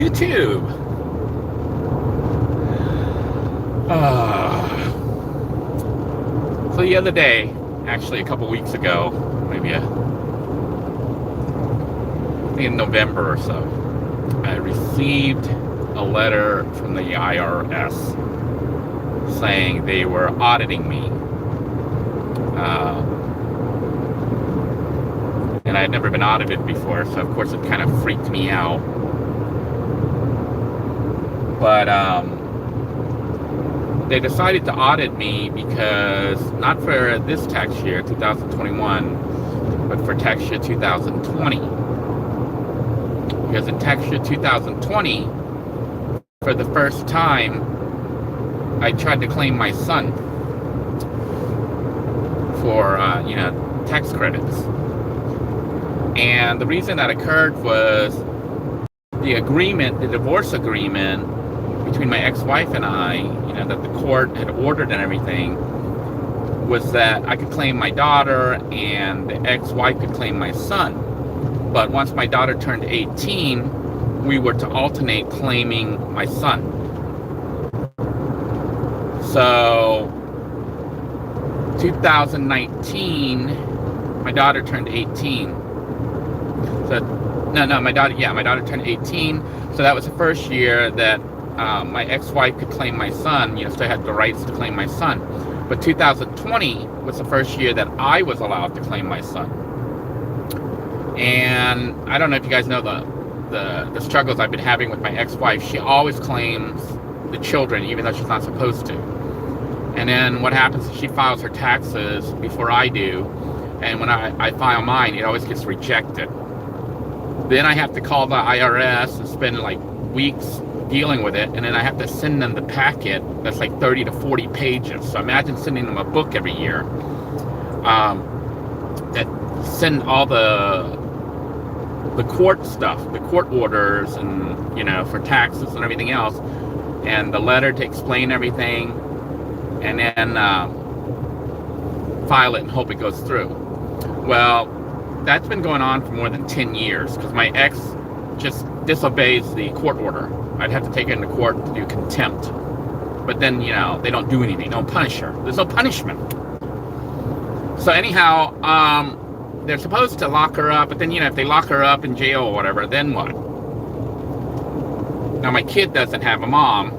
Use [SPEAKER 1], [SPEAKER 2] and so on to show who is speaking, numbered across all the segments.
[SPEAKER 1] YouTube. So the other day, actually a couple weeks ago, maybe in November or so, I received a letter from the IRS saying they were auditing me. And I had never been audited before, so of course it kind of freaked me out. But they decided to audit me because, not for this tax year, 2021, but for tax year 2020. Because in tax year 2020, for the first time, I tried to claim my son for, tax credits. And the reason that occurred was the agreement, the divorce agreement between my ex-wife and I, that the court had ordered and everything, was that I could claim my daughter and the ex-wife could claim my son. But once my daughter turned 18, we were to alternate claiming my son. So 2019, my daughter turned 18. My daughter turned 18. So that was the first year that my ex-wife could claim my son, so I had the rights to claim my son. But 2020 was the first year that I was allowed to claim my son. And I don't know if you guys know the struggles I've been having with my ex-wife. She always claims the children, even though she's not supposed to. And then what happens is she files her taxes before I do. And when I file mine, it always gets rejected. Then I have to call the IRS and spend like weeks dealing with it, and then I have to send them the packet that's like 30 to 40 pages. So imagine sending them a book every year that send all the court stuff, the court orders, and for taxes and everything else, and the letter to explain everything, and then file it and hope it goes through. Well, that's been going on for more than 10 years because my ex just disobeys the court order. I'd have to take her into court to do contempt. But then, they don't do anything. They don't punish her. There's no punishment. So anyhow, they're supposed to lock her up. But then, if they lock her up in jail or whatever, then what? Now, my kid doesn't have a mom,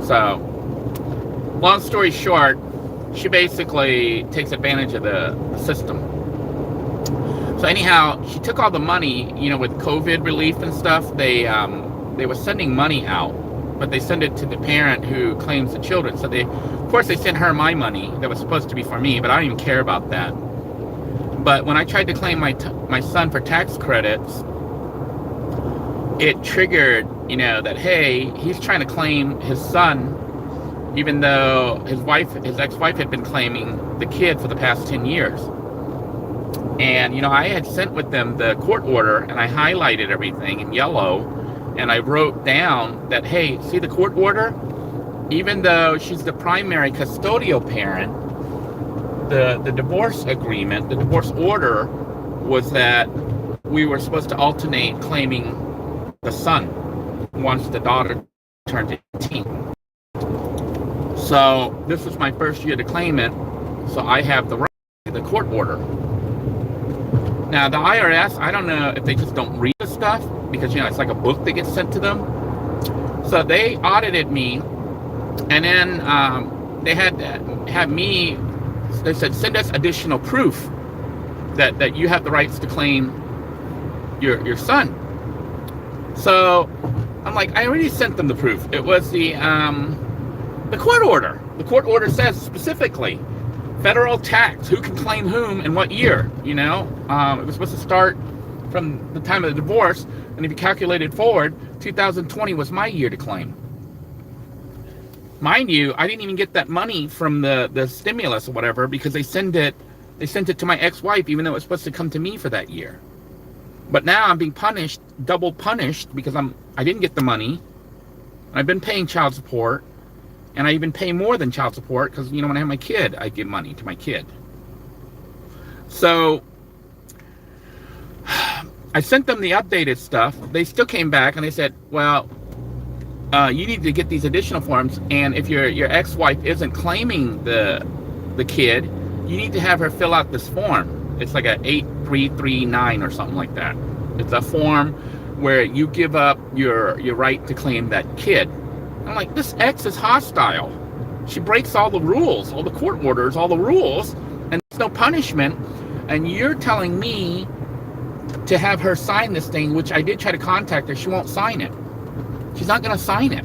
[SPEAKER 1] So, long story short, she basically takes advantage of the system. So anyhow, she took all the money, with COVID relief and stuff. They were sending money out, but they send it to the parent who claims the children. So of course they sent her my money that was supposed to be for me, but I don't even care about that. But when I tried to claim my son for tax credits, it triggered, that, hey, he's trying to claim his son, even though his ex-wife had been claiming the kid for the past 10 years. And, I had sent with them the court order, and I highlighted everything in yellow, and I wrote down that, hey, see the court order? Even though she's the primary custodial parent, the divorce agreement, the divorce order was that we were supposed to alternate claiming the son once the daughter turned 18. So this was my first year to claim it, so I have the right to the court order. Now, the IRS, I don't know if they just don't read the stuff, because, it's like a book that gets sent to them. So they audited me, and then they had me, they said, send us additional proof that you have the rights to claim your son. So I'm like, I already sent them the proof. It was the court order. The court order says specifically, federal tax, who can claim whom and what year, It was supposed to start from the time of the divorce, and if you calculated forward, 2020 was my year to claim. Mind you, I didn't even get that money from the stimulus or whatever, because they sent it to my ex-wife, even though it was supposed to come to me for that year. But now I'm being punished, double punished, because I didn't get the money. I've been paying child support. And I even pay more than child support because, when I have my kid, I give money to my kid. So I sent them the updated stuff. They still came back and they said, well, you need to get these additional forms, and if your ex-wife isn't claiming the kid, you need to have her fill out this form. It's like a 8339 or something like that. It's a form where you give up your right to claim that kid. I'm like, this ex is hostile. She breaks all the rules, all the court orders, all the rules, and there's no punishment. And you're telling me to have her sign this thing, which I did try to contact her. She won't sign it. She's not going to sign it.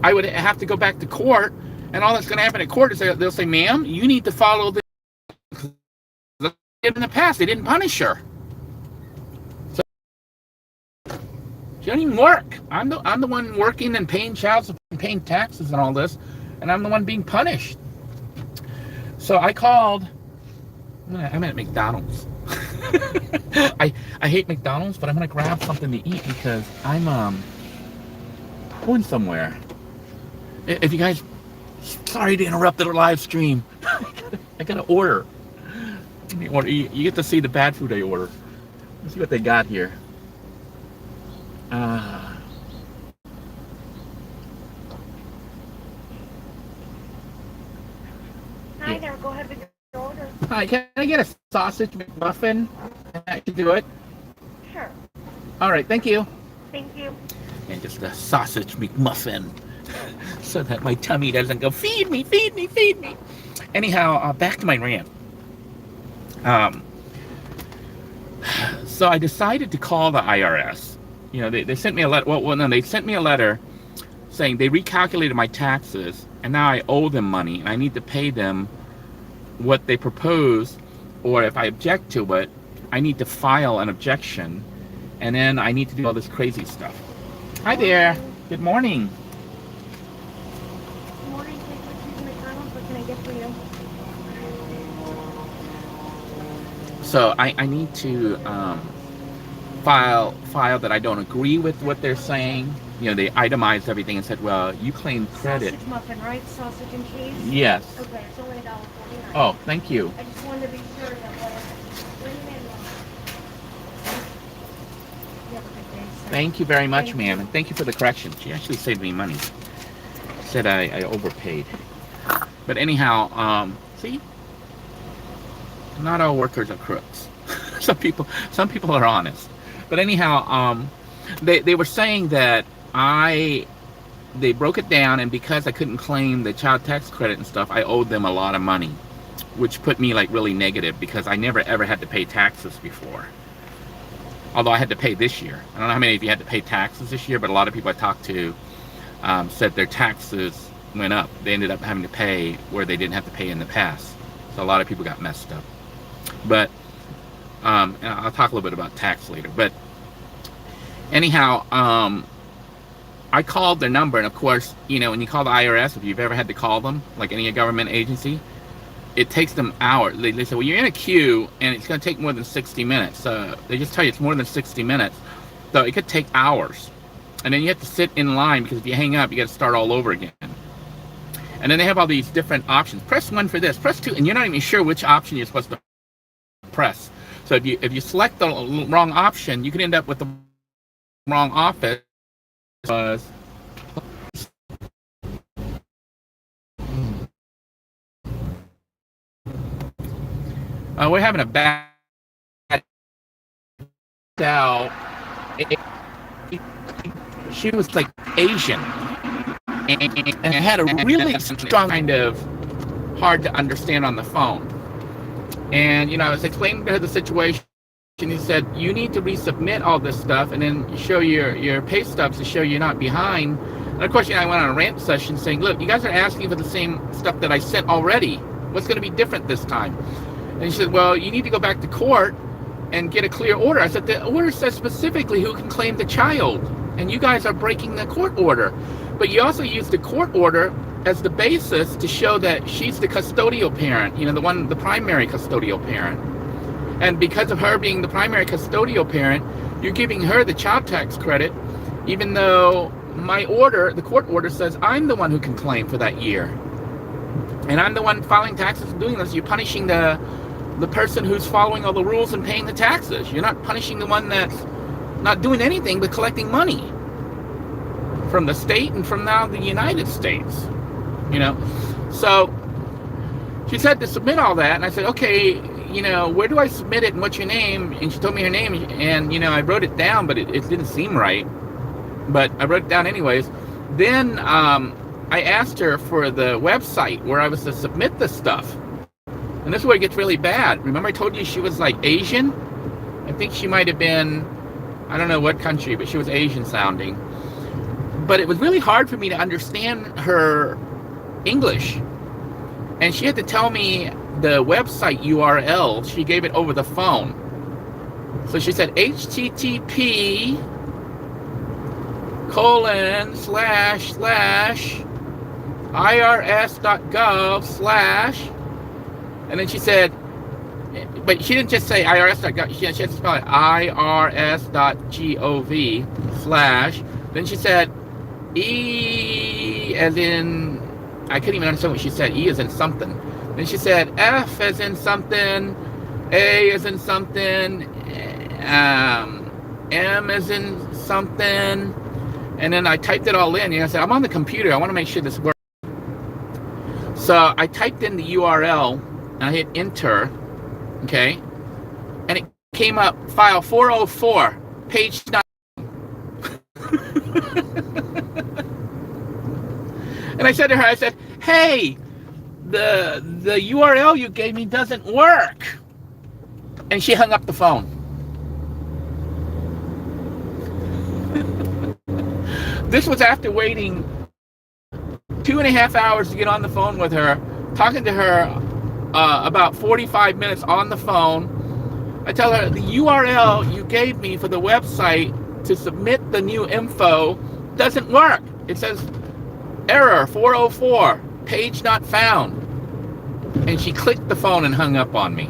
[SPEAKER 1] I would have to go back to court, and all that's going to happen at court is they'll say, ma'am, you need to follow the... In the past, they didn't punish her. So she doesn't even work. I'm the one working and paying child support and paying taxes and all this, and I'm the one being punished. So I called... I'm at McDonald's. I hate McDonald's, but I'm going to grab something to eat because I'm going somewhere. If you guys, sorry to interrupt the live stream. I got to order. You get to see the bad food I order. Let's see what they got here. Hi
[SPEAKER 2] there, go ahead with your order.
[SPEAKER 1] Hi, can I get a sausage McMuffin? I can do it.
[SPEAKER 2] Sure.
[SPEAKER 1] All right, thank you.
[SPEAKER 2] Thank you.
[SPEAKER 1] And just a sausage McMuffin, so that my tummy doesn't go, feed me, feed me, feed me. Anyhow, back to my rant. So I decided to call the IRS. You know, they sent me a letter. Well, no, they sent me a letter saying they recalculated my taxes, and now I owe them money, and I need to pay them what they proposed, or if I object to it, I need to file an objection, and then I need to do all this crazy stuff. Hi there. Good morning.
[SPEAKER 2] Good morning. Thank you for McDonald's. What can I get for you?
[SPEAKER 1] So I need to file that I don't agree with what they're saying. You know, they itemized everything and said, well, you claim credit.
[SPEAKER 2] Sausage muffin, right? Sausage and cheese?
[SPEAKER 1] Yes.
[SPEAKER 2] Okay, it's only $1.49.
[SPEAKER 1] Oh, thank you.
[SPEAKER 2] I just wanted to be sure that what do you mean? You have a good day, sir.
[SPEAKER 1] Thank you very much, ma'am, and thank you for the correction. She actually saved me money. Said I overpaid. But anyhow, see? Not all workers are crooks. Some people are honest. But anyhow, they were saying that they broke it down, and because I couldn't claim the child tax credit and stuff, I owed them a lot of money, which put me like really negative because I never ever had to pay taxes before. Although I had to pay this year. I don't know how many of you had to pay taxes this year, but a lot of people I talked to said their taxes went up. They ended up having to pay where they didn't have to pay in the past. So a lot of people got messed up. But and I'll talk a little bit about tax later. But anyhow, I called their number, and of course, you know, when you call the IRS, if you've ever had to call them, like any government agency, it takes them hours. They say, well, you're in a queue, and it's going to take more than 60 minutes. They just tell you it's more than 60 minutes. So it could take hours. And then you have to sit in line, because if you hang up, you got to start all over again. And then they have all these different options. Press 1 for this, press 2, and you're not even sure which option you're supposed to press. So if you select the wrong option, you could end up with the wrong office. We're having a bad out. She was like Asian, and had a really strong kind of hard to understand on the phone. And you know, I was explaining to her the situation. And he said, you need to resubmit all this stuff and then show your pay stubs to show you're not behind. And of course, you know, I went on a rant session saying, look, you guys are asking for the same stuff that I sent already. What's going to be different this time? And he said, well, you need to go back to court and get a clear order. I said, the order says specifically who can claim the child. And you guys are breaking the court order. But you also use the court order as the basis to show that she's the custodial parent, you know, the primary custodial parent. And because of her being the primary custodial parent, you're giving her the child tax credit, even though my order, the court order, says I'm the one who can claim for that year. And I'm the one filing taxes and doing this. You're punishing the the person who's following all the rules and paying the taxes. You're not punishing the one that's not doing anything but collecting money from the state and from now the United States. So she said to submit all that, and I said, okay, where do I submit it and what's your name? And she told me her name, and I wrote it down, but it didn't seem right. But I wrote it down anyways. Then I asked her for the website where I was to submit the stuff. And this is where it gets really bad. Remember I told you she was like Asian? I think she might have been, I don't know what country, but she was Asian sounding. But it was really hard for me to understand her English. And she had to tell me the website URL. She gave it over the phone. So she said http://irs.gov/ and then she said, but she didn't just say irs.gov, she had to spell it irs.gov/. Then she said E as in, I couldn't even understand what she said. E as in something. Then she said F as in something, A as in something, M as in something. And then I typed it all in. I said, I'm on the computer. I want to make sure this works. So I typed in the URL and I hit enter. Okay. And it came up, file 404, page 9. And I said to her, I said, hey, the URL you gave me doesn't work. And she hung up the phone. This was after waiting 2.5 hours to get on the phone with her, talking to her about 45 minutes on the phone. I tell her the URL you gave me for the website to submit the new info doesn't work. It says error 404, page not found. And she clicked the phone and hung up on me.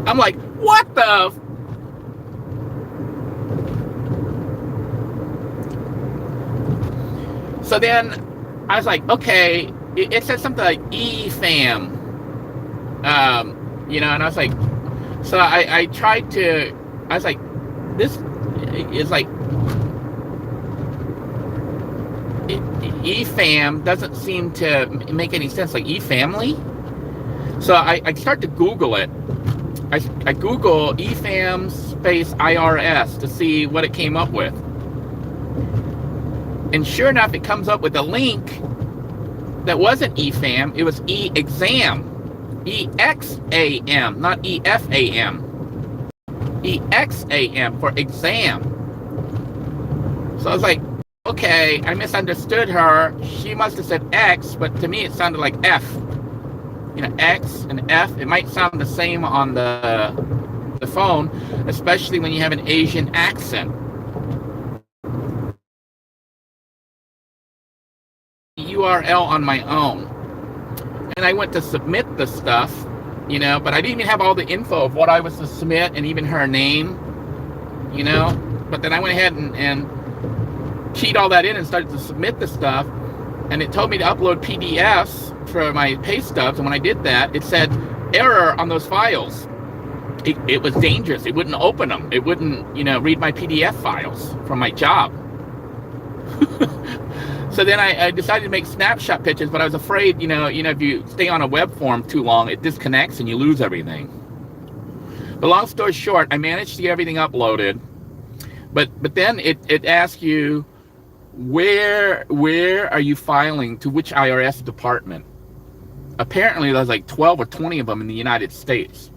[SPEAKER 1] I'm like, what the? So then I was like, okay, it said something like EFAM, and I was like, so I tried to, I was like, this is like, EFAM doesn't seem to make any sense, like eFamily. So I start to Google it. I Google EFAM space IRS to see what it came up with. And sure enough, it comes up with a link that wasn't EFAM, it was E-exam. E-X-A-M, not E-F-A-M. E-X-A-M for exam. So I was like, okay, I misunderstood her. She must have said X, but to me it sounded like F. X and F, it might sound the same on the phone, especially when you have an Asian accent. URL on my own. And I went to submit the stuff, but I didn't even have all the info of what I was to submit and even her name, But then I went ahead and keyed all that in and started to submit the stuff. And it told me to upload PDFs for my pay stubs. And when I did that, it said error on those files. It was dangerous. It wouldn't open them. It wouldn't, read my PDF files from my job. So then I decided to make snapshot pictures, but I was afraid, if you stay on a web form too long, it disconnects and you lose everything. But long story short, I managed to get everything uploaded. But then it asks you, where are you filing to which IRS department? Apparently there's like 12 or 20 of them in the United States.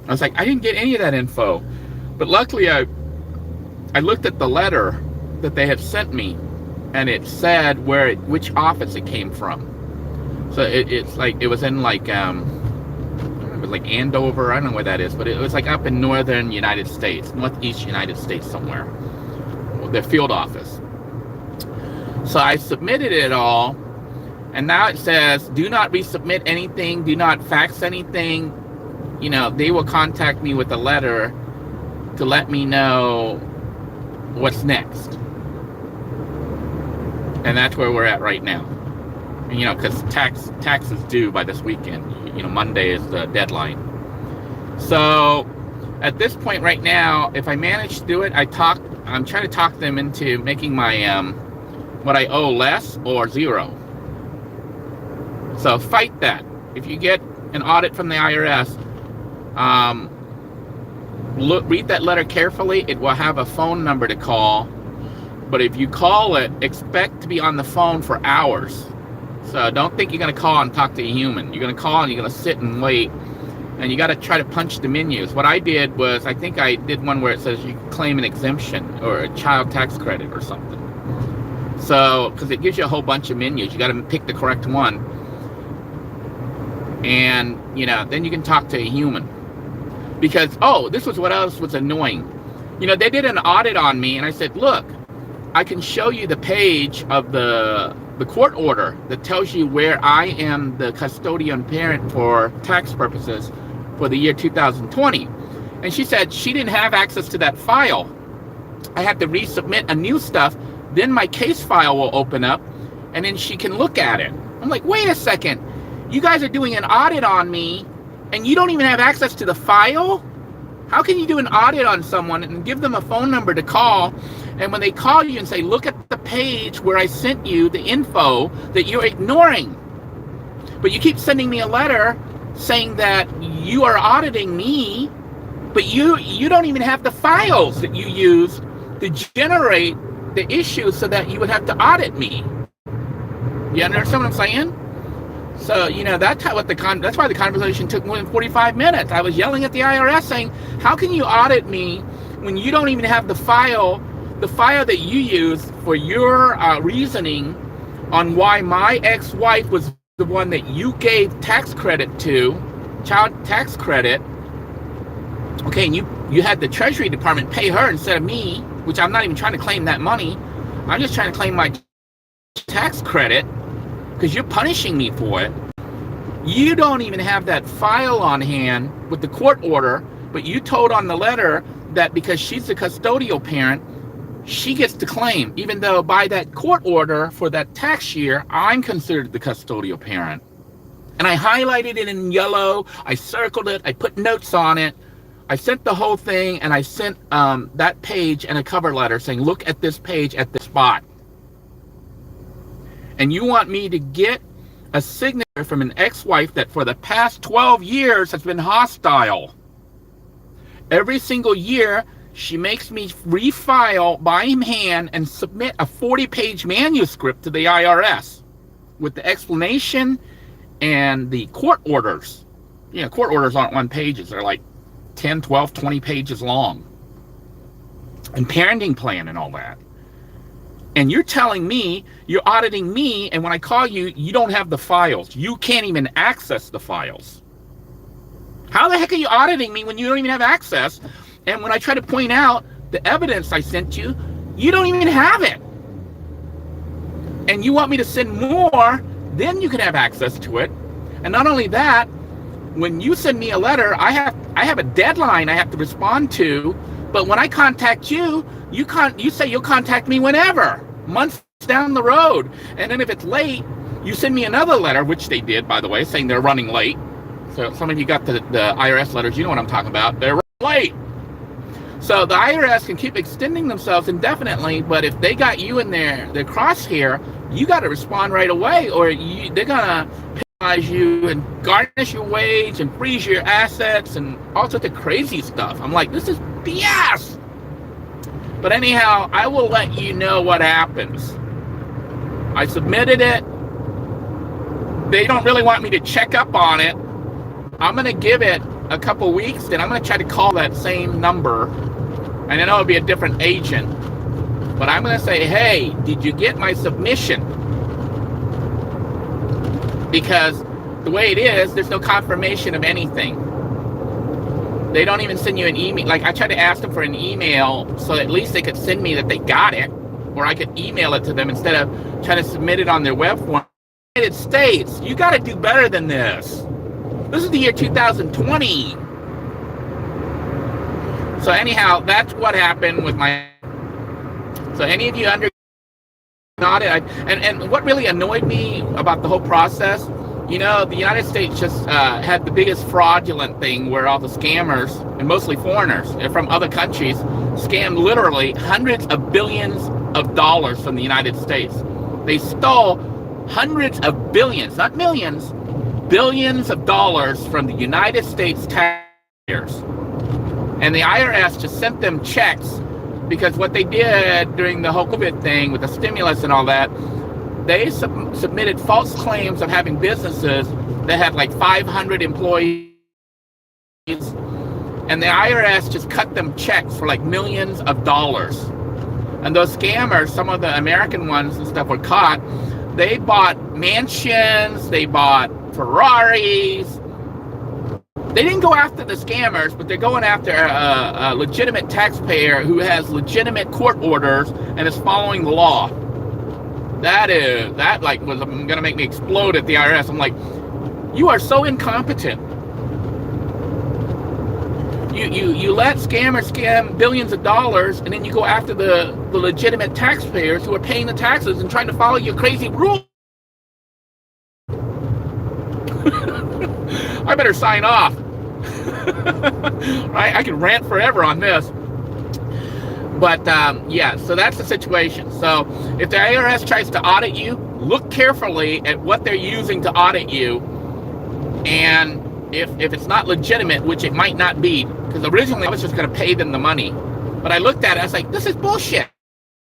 [SPEAKER 1] I was like, I didn't get any of that info. But luckily I looked at the letter that they had sent me, and it said which office it came from. So it's like, it was in like I don't know, it was like Andover, I don't know where that is, but it was like up in northern United States, northeast United States somewhere, their field office. So I submitted it all, and now it says, do not resubmit anything, do not fax anything. They will contact me with a letter to let me know what's next. And that's where we're at right now. And, because tax is due by this weekend. Monday is the deadline. So at this point right now, if I manage to do it, I'm trying to talk them into making my what I owe less or zero. So fight that. If you get an audit from the IRS, read that letter carefully. It will have a phone number to call, but if you call it, expect to be on the phone for hours. So don't think you're going to call and talk to a human. You're going to call and you're going to sit and wait, and you got to try to punch the menus. What I did was, I think I did one where it says you can claim an exemption or a child tax credit or something. So, because it gives you a whole bunch of menus, you got to pick the correct one, and then you can talk to a human. Because this was what else was annoying. They did an audit on me, and I said, look, I can show you the page of the court order that tells you where I am the custodian parent for tax purposes for the year 2020. And she said she didn't have access to that file. I had to resubmit a new stuff. Then my case file will open up, and then she can look at it. I'm like, wait a second. You guys are doing an audit on me, and you don't even have access to the file? How can you do an audit on someone and give them a phone number to call, and when they call you and say, look at the page where I sent you the info, that you're ignoring? But you keep sending me a letter saying that you are auditing me, but you don't even have the files that you used to generate the issue so that you would have to audit me. You understand what I'm saying? So, that's why the conversation took more than 45 minutes. I was yelling at the IRS saying, how can you audit me when you don't even have the file that you use for your reasoning on why my ex-wife was the one that you gave tax credit to, child tax credit. Okay, and you had the Treasury Department pay her instead of me, which I'm not even trying to claim that money. I'm just trying to claim my tax credit, because you're punishing me for it. You don't even have that file on hand with the court order, but you told on the letter that because she's the custodial parent, she gets to claim, even though by that court order for that tax year, I'm considered the custodial parent. And I highlighted it in yellow, I circled it, I put notes on it, I sent the whole thing, and I sent that page and a cover letter saying, look at this page at this spot. And you want me to get a signature from an ex-wife that for the past 12 years has been hostile. Every single year, she makes me refile by hand and submit a 40-page manuscript to the IRS with the explanation and the court orders. Court orders aren't 1 page. They're like 10, 12, 20 pages long. And parenting plan and all that. And you're telling me, you're auditing me, and when I call you, you don't have the files. You can't even access the files. How the heck are you auditing me when you don't even have access? And when I try to point out the evidence I sent you, you don't even have it. And you want me to send more, then you can have access to it. And not only that, when you send me a letter, I have a deadline I have to respond to. But when I contact you, you say you'll contact me whenever, months down the road. And then if it's late, you send me another letter, which they did, by the way, saying they're running late. So some of you got the IRS letters, you know what I'm talking about. They're running late. So the IRS can keep extending themselves indefinitely, but if they got you in their crosshair, you got to respond right away, or they're going to penalize you and garnish your wage and freeze your assets and all sorts of crazy stuff. I'm like, this is BS. But anyhow, I will let you know what happens. I submitted it. They don't really want me to check up on it. I'm going to give it a couple weeks, then I'm going to try to call that same number. And I know it'll be a different agent. But I'm going to say, hey, did you get my submission? Because the way it is, there's no confirmation of anything. They don't even send you an email. Like, I tried to ask them for an email so at least they could send me that they got it, or I could email it to them instead of trying to submit it on their web form. United States, you got to do better than this. This is the year 2020. So anyhow, that's what happened with my... So any of you under audit. And what really annoyed me about the whole process, the United States just had the biggest fraudulent thing where all the scammers, and mostly foreigners from other countries, scammed literally hundreds of billions of dollars from the United States. They stole hundreds of billions, not millions, billions of dollars from the United States taxpayers. And the IRS just sent them checks because what they did during the whole COVID thing with the stimulus and all that, they submitted false claims of having businesses that had like 500 employees, and the IRS just cut them checks for like millions of dollars. And those scammers, some of the American ones and stuff, were caught. They bought mansions, they bought Ferraris. They didn't go after the scammers, but they're going after a legitimate taxpayer who has legitimate court orders and is following the law. That was gonna make me explode at the IRS. I'm like, you are so incompetent. You let scammers scam billions of dollars, and then you go after the legitimate taxpayers who are paying the taxes and trying to follow your crazy rules. I better sign off. Right? I can rant forever on this. But yeah, so that's the situation. So if the IRS tries to audit you, look carefully at what they're using to audit you. And if it's not legitimate, which it might not be, because originally I was just going to pay them the money. But I looked at it, I was like, this is bullshit.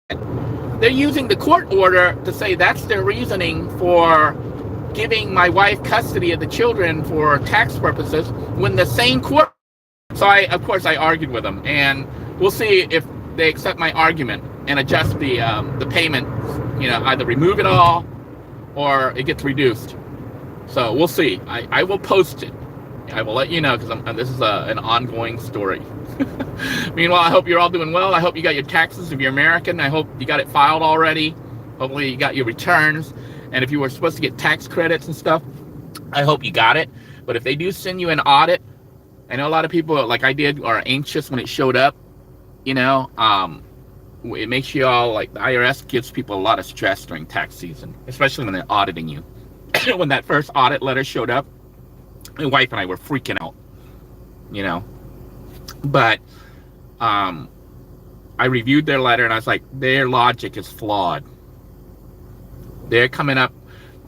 [SPEAKER 1] They're using the court order to say that's their reasoning for giving my wife custody of the children for tax purposes when the same court. So of course I argued with them, and we'll see if they accept my argument and adjust the payment, either remove it all or it gets reduced. So we'll see. I will post it. I will let you know, because this is an ongoing story. Meanwhile, I hope you're all doing well. I hope you got your taxes if you're American. I hope you got it filed already. Hopefully you got your returns. And if you were supposed to get tax credits and stuff, I hope you got it. But if they do send you an audit, I know a lot of people, like I did, are anxious when it showed up. It makes you all, like, the IRS gives people a lot of stress during tax season, especially when they're auditing you. When that first audit letter showed up, my wife and I were freaking out, But I reviewed their letter and I was like, their logic is flawed. They're coming up.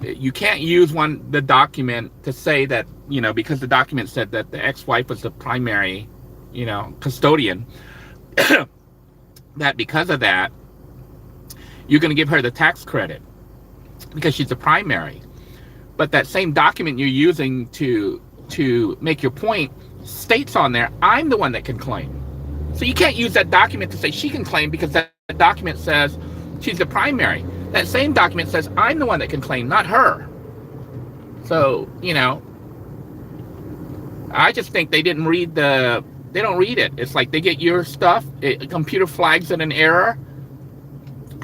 [SPEAKER 1] You can't use the document to say that, because the document said that the ex-wife was the primary, custodian, that because of that, you're going to give her the tax credit because she's the primary. But that same document you're using to make your point states on there, I'm the one that can claim. So you can't use that document to say she can claim, because that document says she's the primary. That same document says I'm the one that can claim, not her. So, I just think they didn't read they don't read it. It's like they get your stuff, a computer flags it an error,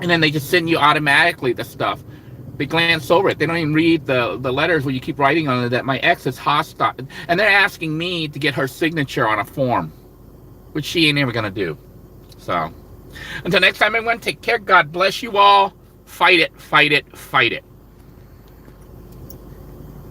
[SPEAKER 1] and then they just send you automatically the stuff. They glance over it. They don't even read the letters where you keep writing on it that my ex is hostile. And they're asking me to get her signature on a form, which she ain't ever going to do. So, until next time, everyone, take care. God bless you all. Fight it, fight it, fight it.